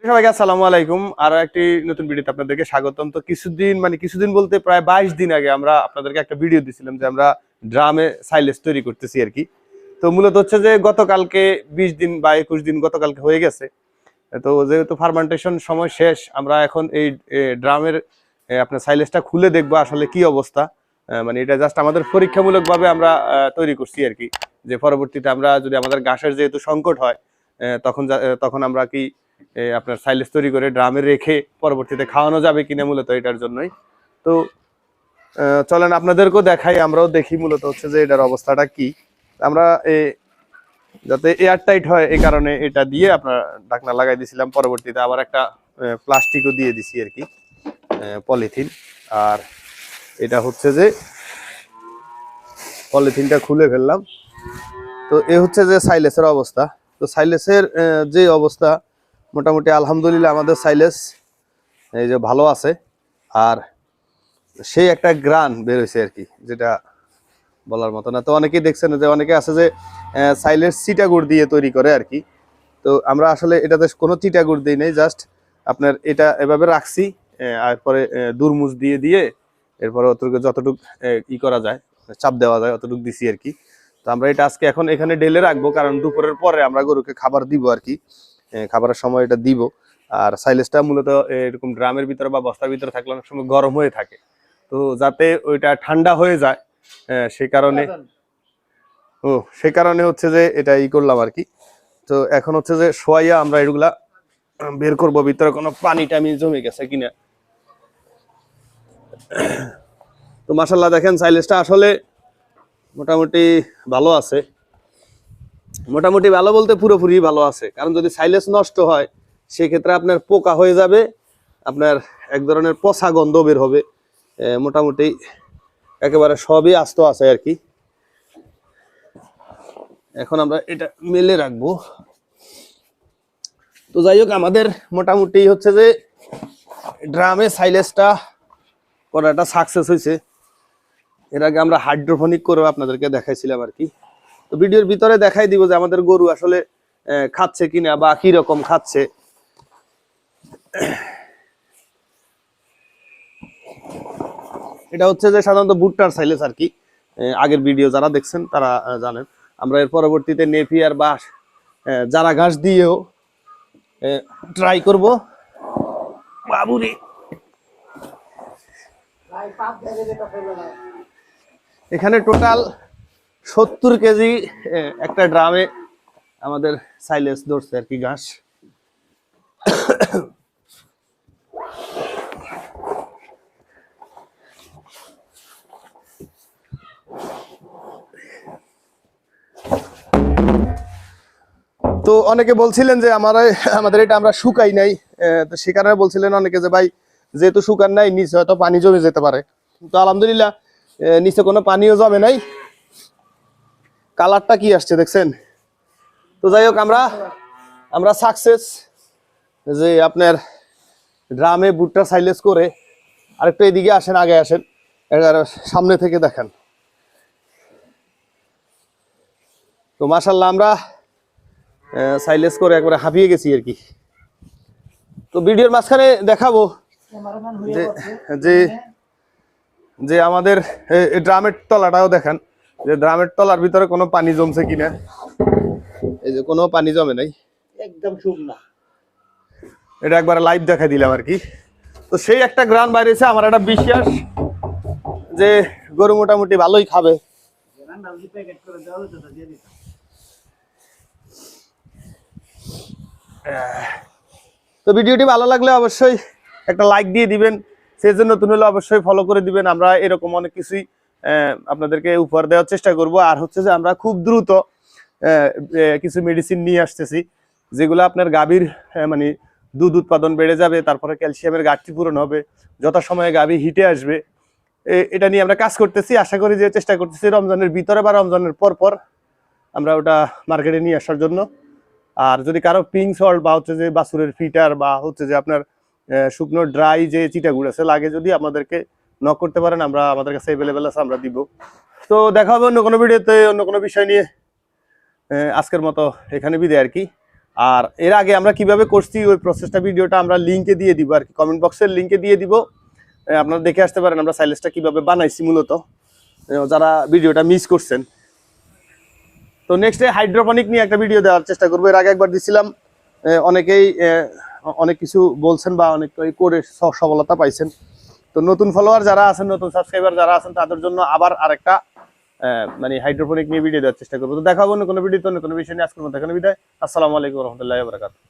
সবাইকে আসসালামু আলাইকুম। আরো একটি নতুন ভিডিওতে আপনাদেরকে স্বাগতম। তো কিছুদিন বলতে প্রায় 22 দিন আগে আমরা আপনাদেরকে একটা ভিডিও দিছিলাম যে আমরা ড্রামে সাইলেজ তৈরি করতেছি আর কি। তো মূলত হচ্ছে যে গতকালকে 20 দিন বা 21 দিন গতকালকে হয়ে গেছে। তো যেহেতু ফার্মেন্টেশন সময় শেষ, আমরা এখন এই ড্রামের আপনার সাইলেজটা খুলে দেখবো আসলে কি অবস্থা। মানে এটা জাস্ট আমাদের পরীক্ষামূলকভাবে আমরা তৈরি করছি আর কি, যে পরবর্তীতে আমরা যদি আমাদের ঘাসের যেহেতু সংকট হয় তখন আমরা কি আপনার সাইলেজ তৈরি করে ড্রামে রেখে পরবর্তীতে খাওয়ানো যাবে কিনা, মূলত এটার জন্যই। তো চলেন আপনাদেরকেও দেখাই, আমরাও দেখি মূলত হচ্ছে যে এটার অবস্থাটা কি। আমরা যাতে এয়ার টাইট হয় এই কারণে এটা দিয়ে আপনার ঢাকনা লাগাই দিয়েছিলাম, পরবর্তীতে আবার একটা প্লাস্টিকও দিয়ে দিছি আর কি, পলিথিন। আর এটা হচ্ছে যে পলিথিনটা খুলে ফেললাম। তো এ হচ্ছে যে সাইলেসের অবস্থা। তো সাইলেসের যে অবস্থা, মোটামুটি আলহামদুলিল্লাহ আমাদের সাইলেস এই যে ভালো আছে। আর সেই একটা গ্রান বের হয়েছে আর কি, যেটা বলার মতো না। তো অনেকেই দেখছেন যে অনেকে আছে যে সাইলেস চিটাগুড় দিয়ে তৈরি করে আর কি। তো আমরা আসলে এটাতে কোনো চিটাগুড় দিই নাই, জাস্ট আপনার এটা এভাবে রাখছি, এরপরে দুরমুজ দিয়ে এরপরে যতটুকু করা যায়, চাপ দেওয়া যায় অতটুকু দিছি আর কি। তো আমরা এটা আজকে এখন এখানে ঢেলে রাখবো, কারণ দুপুরের পরে আমরা গরুকে খাবার দিব আর কি, খাবারের সময় এটা দিব। আর সাইলেসটা মূলত এরকম ড্রামের ভিতরে বা বস্তার ভিতরে থাকলে অনেক সময় গরম হয়ে থাকে, তো যাতে ওইটা ঠান্ডা হয়ে যায় সে কারণে হচ্ছে যে এটা করলাম আর কি। তো এখন হচ্ছে যে শোয়াইয়া আমরা এগুলা বের করবো, ভিতরে কোনো পানি টানি জমে গেছে কিনা। তো মাশাআল্লাহ দেখেন সাইলেসটা আসলে মোটামুটি ভালো আছে। মোটামুটি ভালো বলতে পুরোপুরি ভালো আছে, কারণ যদি সাইলেস নষ্ট হয় সেক্ষেত্রে আপনার পোকা হয়ে যাবে, আপনার এক ধরনের পচা গন্ধ বের হবে। মোটামুটি একেবারে সবই আস্ত আছে আর কি। এখন আমরা এটা মেলে রাখবো। তো যাই হোক, আমাদের মোটামুটি হচ্ছে যে ড্রামে সাইলেসটা করাটা সাকসেস হয়েছে। এর আগে আমরা হাইড্রোফোনিক করে আপনাদেরকে দেখাইছিলাম আর কি। তো ভিডিওর ভিতরে দেখাই দিব যে আমাদের গরু আসলে খাচ্ছে কিনা বা কি রকম খাচ্ছে। এটা হচ্ছে যে সাধারণত ভুট্টার সাইলেস আর কি, আগের ভিডিও যারা দেখছেন তারা জানেন। আমরা এর পরবর্তীতে নেপিয়ার বা জারা ঘাস দিয়েও ট্রাই করব। বাবুরে, এখানে টোটাল 70 কেজি একটা ড্রামে আমাদের সাইলেস ধরছে আর কি, ঘাস। তো অনেকে বলছিলেন যে আমাদের এটা আমরা শুকাই নাই, তো সে কারণে বলছিলেন অনেকে যে ভাই যেহেতু শুকান নাই নিচে হয়তো পানি জমে যেতে পারে। তো আলহামদুলিল্লাহ নিচে কোনো পানিও জমে নাই। কালারটা কি আসছে দেখছেন। তো যাই হোক, আমরা সাকসেস যে আপনার ড্রামে ভুট্টা সাইলেস করে। আরেকটু এদিকে আসেন, আগে আসেন, সামনে থেকে দেখেন। তো মাশাআল্লাহ আমরা সাইলেস করে একবারে হাঁপিয়ে গেছি আর কি। তো ভিডিওর মাঝখানে দেখাবো যে যে আমাদের ড্রামের তলাটাও দেখেন, যে ড্রামের তলার ভিতরে কোনো পানি জমছে কিনা। এই যে কোনো পানি জমে নাই, একদম শুকনা। এটা একবার লাইভ দেখাই দিলাম আর কি। তো সেই একটা গ্রান বাইরেছে, আমার একটা বিশ্বাস যে গরু মোটামুটি ভালোই খাবে। তো ভিডিওটি ভালো লাগলে অবশ্যই একটা লাইক দিয়ে দিবেন, সেজন্য নতুন হলে অবশ্যই ফলো করে দিবেন। আমরা এরকম অনেক কিছুই আপনাদেরকে উপহার দেওয়ার চেষ্টা করব। আর হচ্ছে যে আমরা খুব দ্রুত কিছু মেডিসিন নিয়ে আসতেছি, যেগুলো আপনার গাভীর মানে দুধ উৎপাদন বেড়ে যাবে, তারপরে ক্যালসিয়ামের ঘাটতি পূরণ হবে, যথাসময়ে গাভী হিটে আসবে। এটা নিয়ে আমরা কাজ করতেছি। আশা করি যে চেষ্টা করতেছি রমজানের ভিতরে বা রমজানের পর আমরা ওটা মার্কেটে নিয়ে আসার জন্য। আর যদি কারো পিঙ্ক সল্ট বা হচ্ছে যে বাছুরের ফিটার বা হচ্ছে যে আপনার শুকনো ড্রাই যে চিটাগুড় আছে লাগে, যদি আমাদেরকে নক করতে পারেন, আমাদের কাছে অ্যাভেলেবেল আছে, আমরা দিব। তো দেখা হবে অন্য কোনো ভিডিওতে অন্য কোনো বিষয় নিয়ে। আজকের মতো এখানে বিদায় আর কি। আর এর আগে আমরা কিভাবে করছি ওই প্রসেসটা ভিডিওটা আমরা লিঙ্কে দিয়ে দিব আর কি, কমেন্ট বক্সের লিঙ্কে দিয়ে দিব, আপনারা দেখে আসতে পারেন আমরা সাইলেজটা কিভাবে বানাইছি মূলত, যারা ভিডিওটা মিস করছেন। তো নেক্সটে হাইড্রোপনিক নিয়ে একটা ভিডিও দেওয়ার চেষ্টা করবো। এর আগে একবার দিছিলাম, অনেকেই অনেক কিছু বলছেন বা অনেকেই করে সফলতা পাইছেন। তো নতুন ফলোয়ার যারা আছেন, নতুন সাবস্ক্রাইবার যারা আছেন, তাদের জন্য আবার আরেকটা মানে হাইড্রোপনিক নিয়ে ভিডিও দেওয়ার চেষ্টা করবো। তো দেখা হবে অন্য কোনো ভিডিও, অন্য কোনো বিষয় নিয়ে। আজকের মতো এখানে বিদায়। আসসালামু আলাইকুম রহমতুল্লাহ বারাকাতুহু।